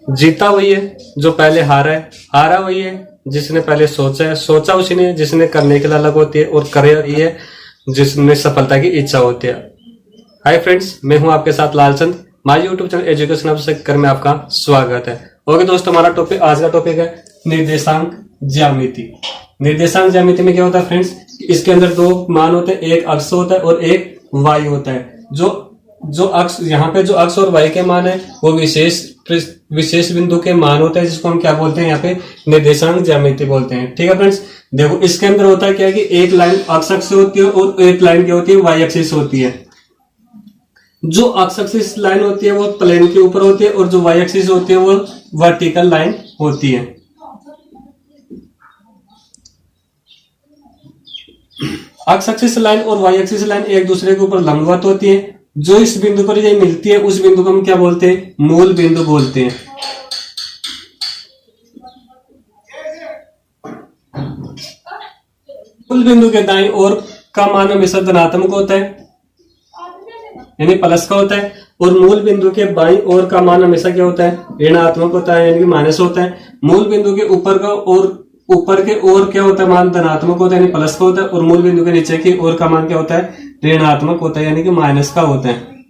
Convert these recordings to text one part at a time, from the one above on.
जीता वही है जो पहले हारा है, हारा वही है जिसने पहले सोचा है, सोचा उसी ने जिसने करने के लिए अलग होती है, और करे वही है जिसने सफलता की इच्छा होती है। हाय फ्रेंड्स, मैं हूं आपके साथ Lalchand. My YouTube channel education अवसर में आपका स्वागत है। ओके दोस्तों, हमारा टॉपिक आज का टॉपिक है निर्देशांक ज्यामिति। निर्देशांक ज्यामिति में क्या होता है फ्रेंड्स, इसके अंदर दो मान होते हैं, एक अक्ष होता है और एक वाई होता है। जो अक्ष, यहाँ पे जो अक्ष और वाई के मान है वो विशेष बिंदु के मान होते हैं, जिसको हम क्या बोलते हैं यहाँ पे निर्देशांक ज्यामिति बोलते हैं। ठीक है फ्रेंड्स, देखो इसके अंदर होता है क्या है कि एक लाइन एक्स अक्ष से होती है और एक लाइन क्या होती है, वाई एक्सिस से होती है। जो एक्स एक्सिस लाइन होती है वो प्लेन के ऊपर होती है और जो वाई एक्सिस होती है वो वर्टिकल लाइन होती है। एक्स एक्सिस लाइन और वाई एक्सिस लाइन एक दूसरे के ऊपर लंबवत होती है। जो इस बिंदु पर ये मिलती है उस बिंदु को हम क्या बोलते हैं, मूल बिंदु बोलते हैं। मूल बिंदु के दाईं ओर का मान हमेशा धनात्मक होता है, यानी प्लस का होता है, और मूल बिंदु के बाईं ओर का मान हमेशा क्या होता है, ऋणात्मक होता है, यानी कि माइनस होता है। मूल बिंदु के ऊपर का और ऊपर के ओर क्या होता है, मान धनात्मक होता है, यानी प्लस का होता है, और मूल बिंदु के नीचे की ओर का मान क्या होता है, ऋणात्मक होता है, यानी कि माइनस का होता है।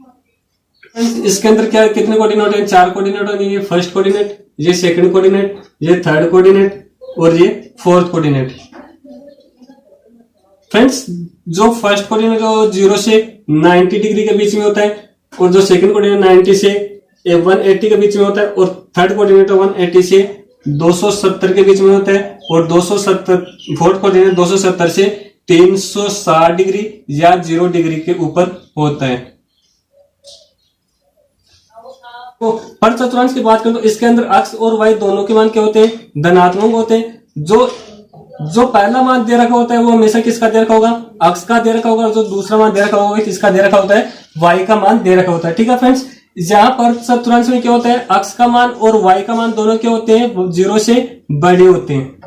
इसके अंदर क्या कितने कोऑर्डिनेट हैं, 4 कोऑर्डिनेट होंगे। ये फर्स्ट कोऑर्डिनेट, ये सेकंड कोऑर्डिनेट, ये थर्ड कोऑर्डिनेट और ये फोर्थ कोऑर्डिनेट। फ्रेंड्स, जो फर्स्ट कोऑर्डिनेट 0 से 90 डिग्री के बीच में होता है, और जो सेकंड कोऑर्डिनेट 90 से 180 के बीच में होता है, और थर्ड कोऑर्डिनेट 180 से 270 के बीच में होता है, और 270 फोर्थ कोऑर्डिनेट 270 से 360 डिग्री या 0 डिग्री के ऊपर होता है। तो पर चतुर्थांश की बात करें तो इसके अंदर एक्स और वाई दोनों के मान क्या होते हैं, धनात्मक होते हैं। जो पहला मान दे रखा होता है वो हमेशा किसका दे रखा होगा, एक्स का दे रखा होगा, और जो दूसरा मान दे रखा होगा किसका दे रखा होता है, वाई का मान दे रखा होता है। ठीक है फ्रेंड्स, जहां पर चतुर्थांश में क्या होता है, एक्स का मान और वाई का मान दोनों क्या होते हैं, 0 से बड़े होते हैं।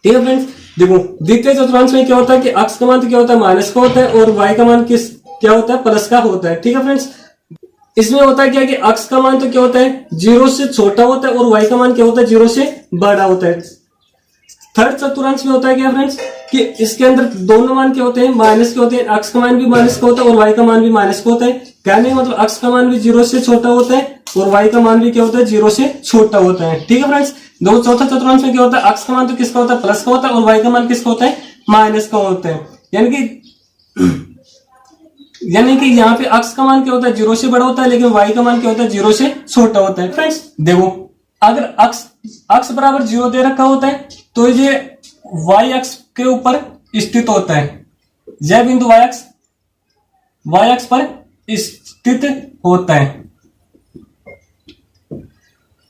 ठीक है फ्रेंड्स, देखो द्वितीय चतुर्थांश में क्या होता है कि एक्स का मान तो क्या होता है, माइनस का होता है, और वाई का मान क्या होता है, प्लस का होता है। ठीक है फ्रेंड्स, इसमें होता है क्या कि एक्स का मान तो क्या होता है, 0 से छोटा होता है, और वाई का मान क्या होता है, 0 से बड़ा होता है। थर्ड चतुर्थांश में होता है क्या फ्रेंड्स कि इसके अंदर दोनों मान क्या होते हैं, माइनस के होते हैं। एक्स का मान भी माइनस का होता है और वाई का मान भी माइनस का होता है। कहने का मतलब एक्स का मान भी 0 से छोटा होता है और वाई का मान भी क्या होता है, 0 से छोटा होता है। ठीक है फ्रेंड्स, दो चौथा चतुर्थांश में क्या होता है, एक्स का मान तो किसका होता है, प्लस का होता है, और वाई का मान किसका होता है, माइनस का होता है। यानी कि यहाँ पे एक्स का मान क्या होता है, 0 से बड़ा होता है, लेकिन वाई का मान क्या होता है, 0 से छोटा होता है। फ्रेंड्स देखो, अगर एक्स बराबर 0 दे रखा होता है तो ये वाई एक्स के ऊपर स्थित होता है। यह बिंदु वाई एक्स पर स्थित होता है।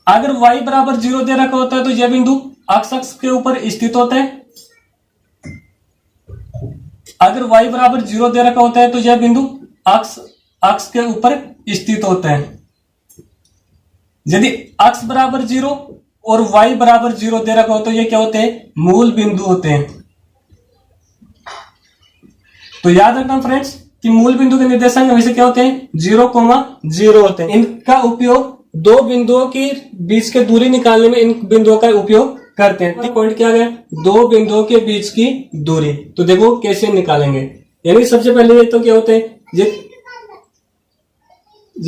अगर y बराबर 0 दे रखा होता है तो यह बिंदु एक्स के ऊपर स्थित होता है। अगर y बराबर 0 दे रखा होता है तो यह बिंदु एक्स के ऊपर स्थित होता है। यदि x बराबर 0 और y बराबर 0 दे रखा हो तो ये क्या होते हैं, मूल बिंदु होते हैं। तो याद रखना फ्रेंड्स कि मूल बिंदु के निर्देशांक हमेशा क्या होते हैं, 0,0 होते हैं। इनका उपयोग दो बिंदुओं के बीच के दूरी निकालने में इन बिंदुओं का उपयोग करते हैं। पॉइंट क्या गया, दो बिंदुओं के बीच की दूरी। तो देखो कैसे निकालेंगे, यानी सबसे पहले ये तो क्या होते हैं, ये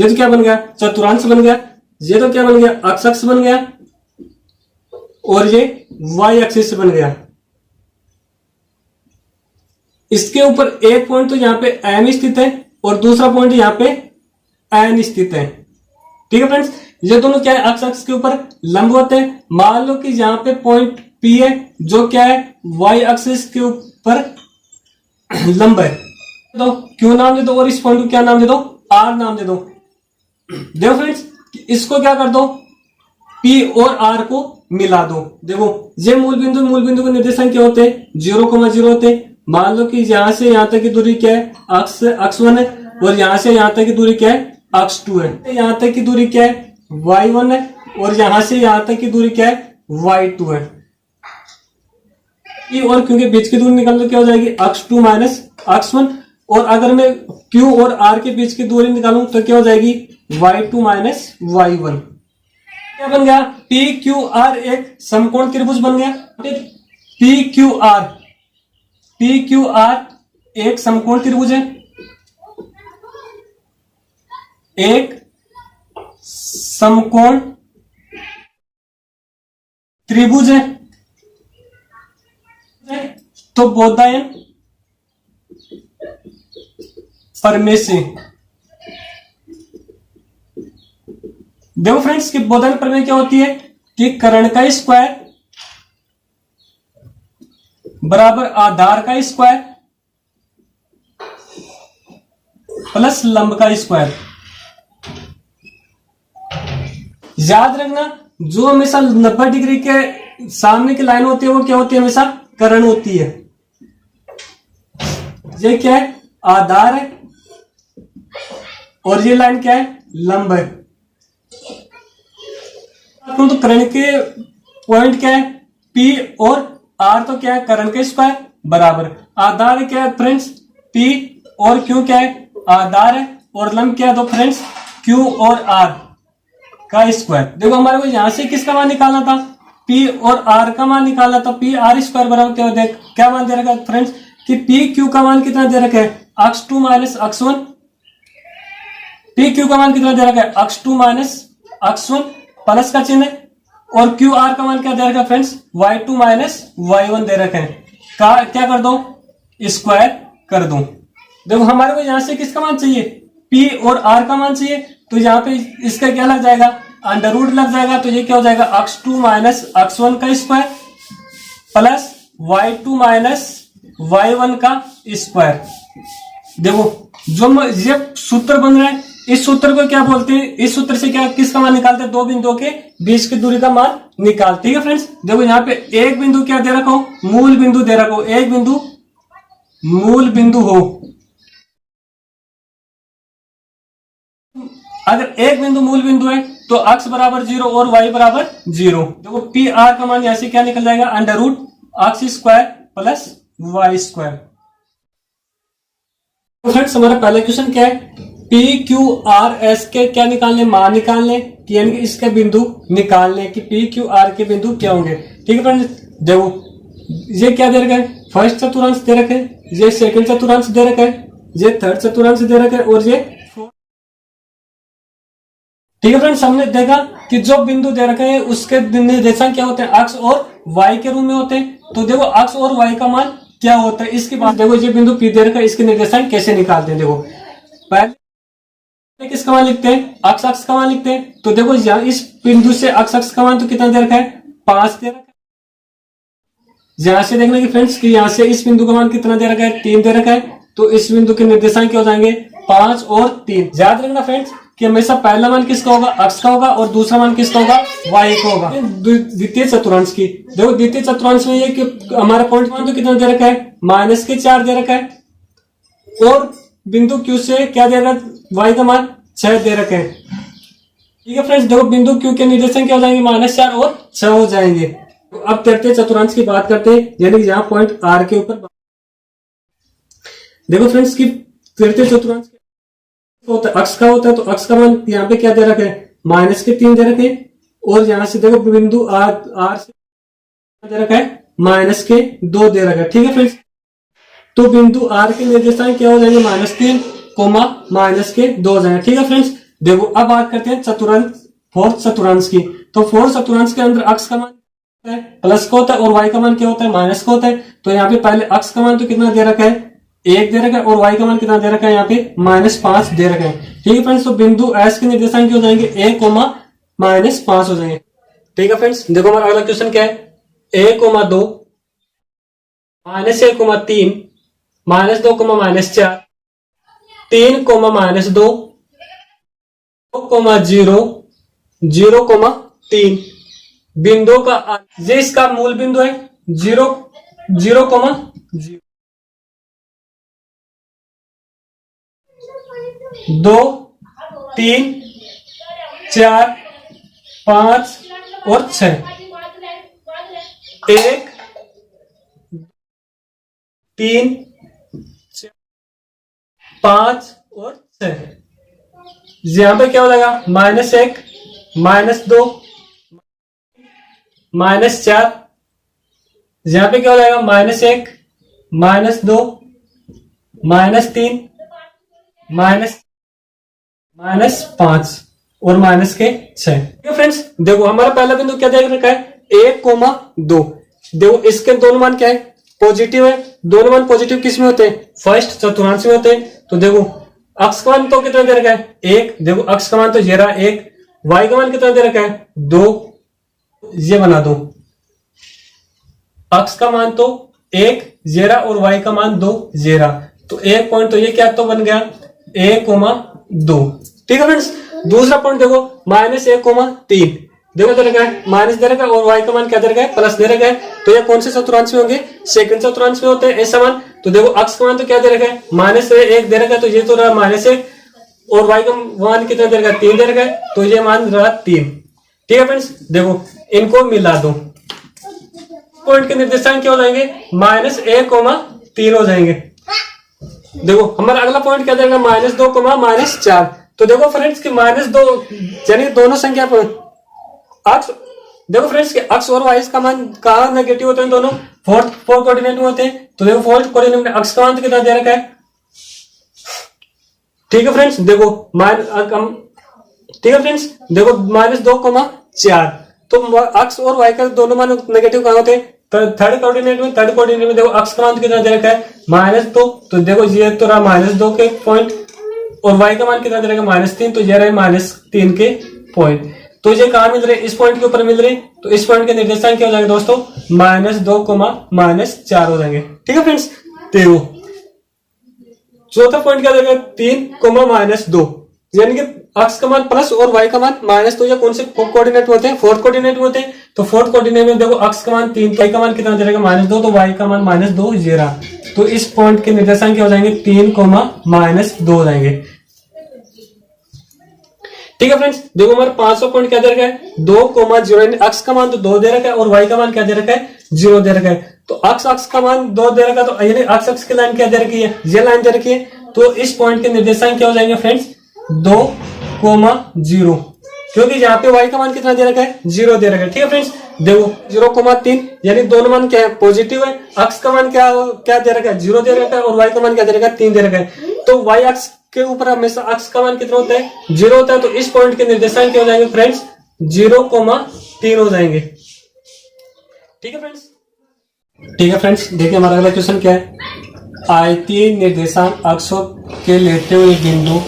तो क्या बन गया, चतुर्थांश बन गया। ये तो क्या बन गया, एक्स अक्ष बन गया, और ये वाई एक्सिस बन गया। इसके ऊपर एक पॉइंट तो यहां पे एम स्थित है और दूसरा पॉइंट यहां पे एन स्थित है। ठीक है फ्रेंड्स, ये दोनों क्या है, एक्स अक्ष के ऊपर लंब होते हैं। मान लो कि यहां पे पॉइंट पी है जो क्या है, वाई एक्सिस के ऊपर लंब है, तो क्यों नाम दे दो, और इस पॉइंट को क्या नाम दे दो, आर नाम दे दो। देखो फ्रेंड्स, इसको क्या कर दो, पी और आर को मिला दो। देखो ये मूल बिंदु के निर्देशांक क्या होते हैं, 0,0 होते हैं। मान लो कि यहां से यहां तक की दूरी क्या है, x1 है, और यहां से यहां तक की दूरी क्या है, x2 है। यहां तक की दूरी क्या है, y1 है, और यहां से यहां तक की दूरी क्या है, y2 है। और क्योंकि बीच की दूरी निकाल तो क्या हो जाएगी, x2 माइनस x1। और अगर मैं q और r के बीच की दूरी निकालूं तो क्या हो जाएगी, y2 माइनस y1। क्या बन गया, पी क्यू आर एक समकोण त्रिभुज बन गया। पी क्यू आर एक समकोण त्रिभुज है, एक समकोण त्रिभुज है। तो बोधायन परमेय। देखो फ्रेंड्स कि बोधायन प्रमेय क्या होती है कि कर्ण का स्क्वायर बराबर आधार का स्क्वायर प्लस लंब का स्क्वायर। याद रखना जो हमेशा 90 डिग्री के सामने की लाइन होती है वो क्या होती है, हमेशा कर्ण होती है। ये क्या है, आधार है, और ये लाइन क्या है, लंब है। तो कर्ण के पॉइंट क्या है, P और R तो क्या है, कर्ण के स्क्वायर बराबर आधार क्या है फ्रेंड्स, P और Q क्या है, आधार है, और लंब क्या है तो फ्रेंड्स Q और R का स्क्वायर। देखो हमारे को यहां से किसका मान निकालना था, P और R का मान निकालना था। P R स्क्वायर बराबर क्या देख क्या मान दे रखा है फ्रेंड्स कि P Q का मान कितना दे रखा है, x2 minus x1। P Q का मान कितना दे रखा है, x2 माइनस x1 प्लस का चिन्ह है, और क्यू आर का मान क्या दे रखा है फ्रेंड्स, y2 माइनस y1 दे रखे हैं। क्या कर दो, स्क्वायर कर दो। देखो हमारे को यहां से किसका मान चाहिए, P और R का मान चाहिए, तो यहाँ पे इसका क्या लग जाएगा, अंडर रूट लग जाएगा। तो ये क्या हो जाएगा, x2 माइनस x1 का square plus y2 minus y1 का स्क्वायर। देखो जो ये सूत्र बन रहा है, इस सूत्र को क्या बोलते हैं, इस सूत्र से क्या किसका मान निकालते हैं, दो बिंदुओं के बीच की दूरी का मान निकालते हैं फ्रेंड्स। देखो यहाँ पे एक बिंदु क्या दे रखो, मूल बिंदु दे रखो, एक बिंदु मूल बिंदु हो। अगर एक बिंदु मूल बिंदु है तो x बराबर 0 और y बराबर 0। देखो पी आर का मान यहां से क्या निकल जाएगा, under root x square plus y square. Friends हमारा पहला क्वेश्चन क्या है, पी क्यू आर एस के क्या निकालने, मान निकालने कि यानी कि इसके बिंदु निकालने कि पी क्यू आर के बिंदु क्या होंगे। ठीक है फ्रेंड्स, देखो ये क्या दे रखा है, फर्स्ट चतुर्थांश दे रखे है, ये सेकंड चतुर्थांश दे रखा है, ये थर्ड चतुर्थांश दे रखा है, और ये फोर्थ। ठीक है फ्रेंड्स, हमने देखा कि जो बिंदु दे रखे हैं उसके निर्देशांक क्या होते हैं, x और y के रूप में होते हैं। तो देखो x और y का मान क्या होता है, इसके बाद देखो ये बिंदु P दे रखा है, इसके निर्देशांक कैसे निकालते हैं। देखो पहले किसका मान लिखते हैं, x अक्ष का मान लिखते हैं। तो देखो यहाँ इस बिंदु से x अक्ष का मान तो कितना दे रखा है, 5 दे रखा है। यहां से देखना कि फ्रेंड्स कि यहाँ से इस बिंदु का मान कितना दे रखा है, 3 दे रखा है। तो इस बिंदु के निर्देशांक क्या हो जाएंगे, 5 और 3। याद रखना फ्रेंड्स कि हमेशा पहला मान किसका होगा, x का होगा, और दूसरा मान किसका होगा, y का होगा। द्वितीय चतुर्थांश की देखो, द्वितीय चतुर्थांश में ये कि हमारा पॉइंट मान तो कितना दे रखा है, -4 दे रखा है, और बिंदु Q से क्या दे रखा है, y का मान 6 दे रखे हैं। ठीक है फ्रेंड्स, देखो बिंदु Q के निर्देशांक क्या हो जाएंगे, -4 और 6 हो जाएंगे। तो अब तृतीय चतुर्थांश की बात करते हैं, यानी कि यहाँ पॉइंट R के ऊपर। देखो फ्रेंड्स कि तृतीय चतुर्थांश होता है, अक्ष का होता है, तो अक्ष का मान यहाँ पे क्या दे रखे हैं, -3 दे रखे हैं, और यहाँ से देखो बिंदु R से दे रखा है, -2 दे रखा है। ठीक है फ्रेंड्स, तो बिंदु R के निर्देशांक क्या हो जाएंगे, -3, -2 हो जाएंगे। ठीक है फ्रेंड्स, देखो अब बात करते हैं चतुर्थांश, फोर्थ चतुर्थांश की। तो फोर्थ चतुर्थांश के अंदर अक्ष का मान प्लस का होता है, और y का मान क्या होता है, माइनस का होता है। तो यहाँ पे पहले अक्ष का मान तो कितना दे रखा है, 1 दे रखा है, और y का मान कितना दे रखा है, यहाँ पे -5 दे रखा है। ठीक है फ्रेंड्स, तो बिंदु S के निर्देशांक क्या हो जाएंगे, 1, -5 हो जाएंगे। ठीक है फ्रेंड्स, देखो हमारा अगला क्वेश्चन क्या है, 1, 2, -1, -3, -2, -4, 3, -2, 2, 0, 0, 3 बिंदु का ये इसका मूल बिंदु है, 0, 0, 0, 2, 3, 4, 5 और 6, 1, 3, 5 और 6। यहां पे क्या हो जाएगा, -1, -2, -4, यहाँ पे क्या हो जाएगा -1, -2, -3, -5 और -6। ठीक है फ्रेंड्स, देखो हमारा पहला बिंदु क्या दे रखा है, 1,2। देखो इसके दोनों मान क्या है, पॉजिटिव है। दोनों मान पॉजिटिव किस में होते हैं, फर्स्ट चतुर्थांश में होते हैं। तो देखो अक्ष का मान तो कितना दे रखा है, 1। देखो अक्ष का मान तो ये रहा 1, वाई का मान कितना दे रखा है, 2। ये बना दो, अक्ष का मान तो 1 जेरा और वाई का मान 2 जेरा। तो एक पॉइंट तो ये क्या तो बन गया 1,2। ठीक है फ्रेंड्स, दूसरा पॉइंट देखो -1,3। देखो दे रखा है माइनस दे रखा है और वाई का मान क्या दे रखा है, प्लस दे रखा है। तो ये कौन से चतुर्थांश में होंगे, सेकंड चतुर्थांश में होते हैं ऐसा मान। तो देखो अक्ष का मान तो क्या दे रखा है, -1 दे रखा है, तो ये तो रहा -1 और वाई का मान कितना दे रखा है, 3 दे रखा है, तो ये मान रहा 3। ठीक है फ्रेंड्स, देखो इनको मिला दो, पॉइंट के निर्देशांक क्या हो जाएंगे, -1,3 हो जाएंगे। देखो हमारा अगला पॉइंट क्या देगा, -2, -4। तो देखो फ्रेंड्स कि -2 यानी दोनों संख्या पर अक्ष, देखो फ्रेंड्स कि अक्ष और वाई का मान कहा नेगेटिव होते हैं, दोनों फोर्थ कोऑर्डिनेट में होते हैं। तो देखो फोर्थ कोऑर्डिनेट में अक्ष का मान कितना दे रखा है। ठीक है फ्रेंड्स, देखो ठीक है फ्रेंड्स, देखो -2, 4। तो अक्ष और वाई का दोनों मान नेगेटिव कहां होते हैं, थर्ड कोऑर्डिनेट में। थर्ड कोऑर्डिनेट में देखो अक्ष का मान कितना दे रखा है, -2। तो देखो ये तो रहा -2 के पॉइंट और वाई का मान कितना दे रखा है, -3। तो ये रहे -3 के पॉइंट। तो ये कहां मिल रहे, इस पॉइंट के ऊपर मिल रहे। तो इस पॉइंट के निर्देशांक क्या हो जाएंगे दोस्तों, -2, -4 हो जाएंगे। ठीक है फ्रेंड्स, देखो चौथा पॉइंट क्या देगा, 3, -2। यानी कि अक्ष का मान प्लस और वाई का मान माइनस। तो ये कौन से कोऑर्डिनेट होते हैं, फोर्थ कोऑर्डिनेट होते हैं। तो फोर्थ कोऑर्डिनेट में देखो अक्ष का मान 3, वाई का मान कितना दे रहेगा, -2। तो वाई का मान -2 ये रहा। तो इस पॉइंट के निर्देशांक क्या हो जाएंगे, 3, -2 हो जाएंगे। ठीक है फ्रेंड्स, देखो हमारे 500 पॉइंट क्या दे रखा है, 2,0। अक्ष का मान तो 2 दे रखा है और वाई का मान क्या दे रखा है, 0 दे रखा है। तो अक्ष का मान 2 दे रखा है, तो यानी अक्ष की लाइन क्या दे रखी है, ये लाइन दे रखी है। तो इस पॉइंट के निर्देशांक क्या हो जाएंगे फ्रेंड्स, 2,0, क्योंकि यहाँ पे वाई का मान कितना दे रखा है, 0 दे रखा है। ठीक है फ्रेंड्स, देखो 0,3 यानी दोनों मान क्या है, पॉजिटिव है। अक्ष का मान क्या दे रखा है, 0 दे रखा है और वाई का मान क्या दे रखा है, 3 दे रखा है। तो वाई अक्ष के ऊपर हमेशा अक्ष का मान कितना होता है, 0 होता है। तो इस पॉइंट के निर्देशांक क्या हो जाएंगे फ्रेंड्स, 0,3 हो जाएंगे। ठीक है फ्रेंड्स, ठीक है फ्रेंड्स, देखिए हमारा अगला क्वेश्चन क्या है, आयतीय निर्देशांक अक्षों के लेते हुए बिंदु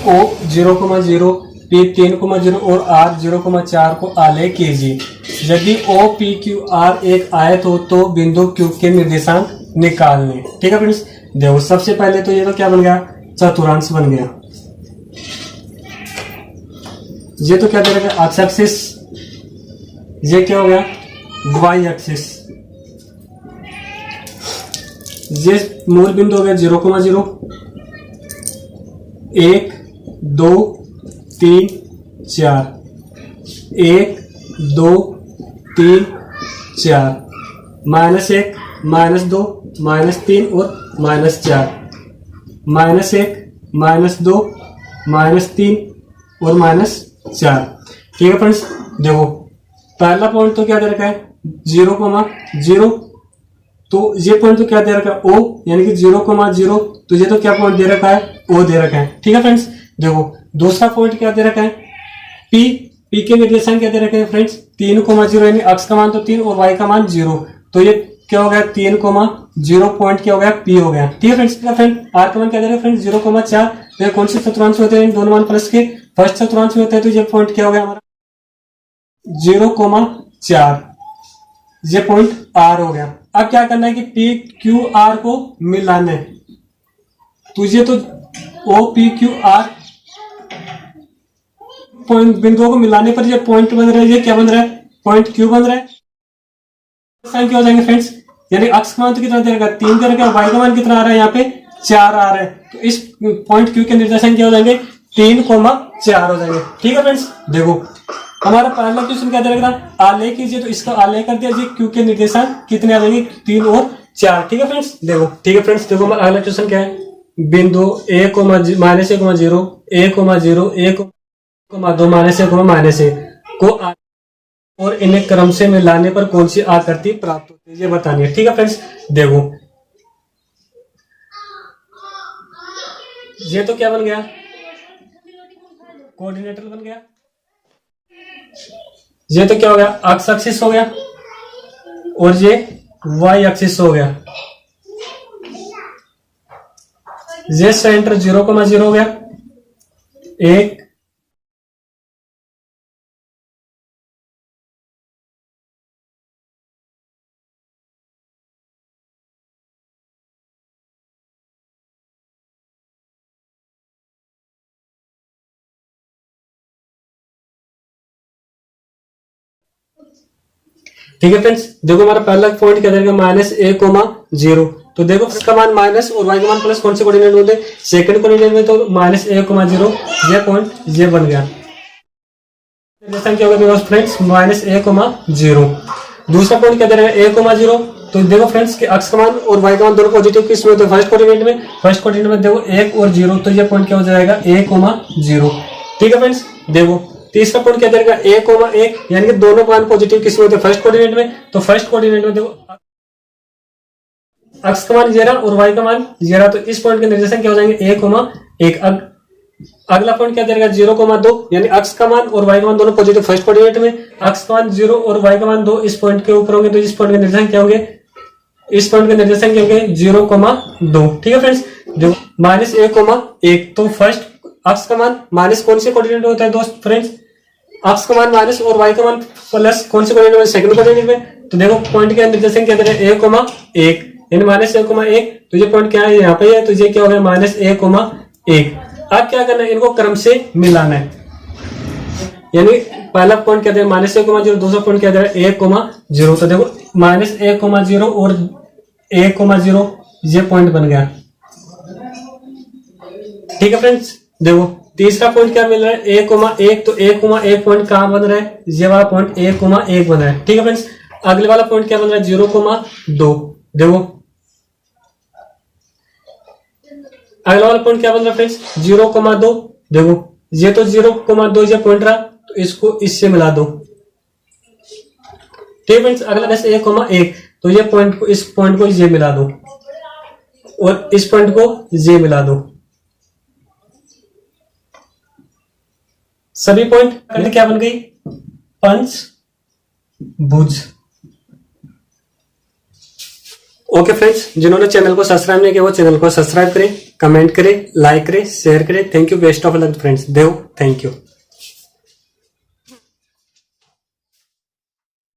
O 0,0, P 3,0 और R 0,4 को आलेख कीजिए। यदि O, P, Q, R एक आयत हो तो बिंदु Q के निर्देशांक निकालने। ठीक है फ्रेंड्स, देखो सबसे पहले तो ये तो क्या बन गया, चतुर्थांश बन गया। ये तो क्या दे रखा है, एक्स एक्सिस। ये क्या हो गया, वाई एक्सिस। ये मूल बिंदु हो गया 0,0, 1, 2, 3, 4, 1, 2, 3, 4, -1, -2, -3 और -4, -1, -2, -3 और -4। ठीक है फ्रेंड्स, देखो पहला पॉइंट तो क्या दे रखा है, 0,0। तो ये पॉइंट तो क्या दे रखा है, O, यानी कि 0,0। तो ये तो क्या पॉइंट दे रखा है, O दे रखा है। ठीक है फ्रेंड्स, देखो दूसरा पॉइंट क्या दे रखा है, P के निर्देशांक क्या दे रखे हैं फ्रेंड्स, 3,0 यानी अक्ष का मान तो 3 और वाई का मान 0। तो ये क्या हो गया, 3,0 पॉइंट क्या हो गया, P हो गया। ठीक है फ्रेंड्स, R का मान क्या दे रहा है फ्रेंड्स, 0,4। तो कौन से चतुर्थांश होते हैं, दोनों मान प्लस के फर्स्ट चतुर्थांश में होते हैं। तो ये पॉइंट क्या हो गया हमारा, 0,4। ये पॉइंट R हो गया। अब क्या करना है कि P, Q, R को मिलाना है। तो ये तो O, P, Q, R point बिंदुओं को मिलाने पर ये पॉइंट बन रहा है। ये क्या बन रहा है, पॉइंट Q बन रहा है। क्या हो जाएंगे फ्रेंड्स, यानी अक्ष का मान तो कितना दे रखा है, 3 दे रखा है, वाई का मान कितना आ रहा है, यहाँ पे 4 आ रहा है। तो इस पॉइंट Q के निर्देशांक क्या हो जाएंगे, 3,4 हो जाएंगे। ठीक है फ्रेंड्स, देखो हमारा पहला क्वेश्चन क्या दे रखा था, आलेख कीजिए। तो इसका आलेख कर दिया जी, Q के निर्देशांक कितने आ जाएंगे, 3 और 4। ठीक है फ्रेंड्स, देखो ठीक है फ्रेंड्स, देखो हमारा अगला क्वेश्चन क्या है, बिंदु -1,0, 1,0, 1,2, -1 को और इन्हें क्रम से मिलाने पर कौन सी आकृति प्राप्त होती है ये बतानी है। ठीक है फ्रेंड्स, देखो ये तो क्या बन गया, कोऑर्डिनेटर बन गया। ये तो क्या हो गया, एक्स एक्सिस हो गया, और ये वाई एक्सिस हो गया। ये सेंटर 0,0 हो गया, एक ठीक है फ्रेंड्स, देखो हमारा पहला पॉइंट क्या देगा, -a,0। तो देखो इसका मान माइनस और y का मान प्लस कौन से कोऑर्डिनेट होते हैं, सेकंड कोऑर्डिनेट में, तो -a,0 ये पॉइंट ये बन गया। जैसा क्या होगा फ्रेंड्स, -a,0। दूसरा पॉइंट क्या दे रहा है, a,0। तो देखो फ्रेंड्स कि x का मान और y का मान दोनों पॉजिटिव किसमें होते हैं, फर्स्ट कोऑर्डिनेट में। फर्स्ट कोऑर्डिनेट में देखो 1 और 0, तो ये पॉइंट क्या हो जाएगा, a,0। ठीक है फ्रेंड्स, देखो तीसरा पॉइंट क्या देगा, a,1, यानी कि दोनों मान पॉजिटिव किसमें होते हैं, फर्स्ट कोऑर्डिनेट में। तो फर्स्ट कोऑर्डिनेट में देखो x का मान 0 और y का मान 0, तो इस पॉइंट के निर्देशांक क्या हो जाएंगे, 1,1। अगला पॉइंट क्या देगा, 0,2, यानी x का मान और y का मान दोनों पॉजिटिव फर्स्ट कोऑर्डिनेट में। x का मान 0 और y का मान 2 इस पॉइंट के ऊपर होंगे, तो इस पॉइंट के निर्देशांक क्या होंगे, इस पॉइंट के निर्देशांक क्या होंगे, 0,2। ठीक है फ्रेंड्स, जो -a,1, तो फर्स्ट x का मान माइनस कौन से कोऑर्डिनेट होता है दोस्त फ्रेंड्स, x का मान माइनस और y का मान प्लस कौन से कोऑर्डिनेट में, सेकंड कोऑर्डिनेट में। तो देखो पॉइंट के निर्देशांक क्या दे रहे हैं, 1,1, यानी -a,1, तो ये पॉइंट क्या है, यहाँ पे है, तो ये क्या हो गया, -a,1। अब क्या करना है, इनको क्रम से मिलाना है, यानी पहला पॉइंट क्या दे रहा है, -a,0, दूसरा पॉइंट क्या दे रहा है, 1,0। तो देखो -a,0 और 1,0 ये पॉइंट बन गया। ठीक है फ्रेंड्स, देखो तीसरा पॉइंट क्या मिल रहा है, 1,1, तो 1,1 पॉइंट कहां बन रहा है, ये वाला पॉइंट 1,1 बन रहा है। ठीक है फ्रेंड्स, अगले वाला पॉइंट क्या बन रहा है, 0,2। देखो अगला वाला पॉइंट क्या बन रहा है फ्रेंड्स, 0,2। देखो ये तो 0,2 ये पॉइंट रहा, तो इसको इससे मिला दो। ठीक है फ्रेंड्स, अगला जैसे 1,1, तो ये पॉइंट को, इस पॉइंट को ये मिला दो, और इस पॉइंट को ये मिला दो। सभी पॉइंट क्या बन गई, पंचभुज। ओके फ्रेंड्स, जिन्होंने चैनल को सब्सक्राइब नहीं किया वो चैनल को सब्सक्राइब करें, कमेंट करें, लाइक करें, शेयर करें। Thank you, best of luck friends, Dev, thank you.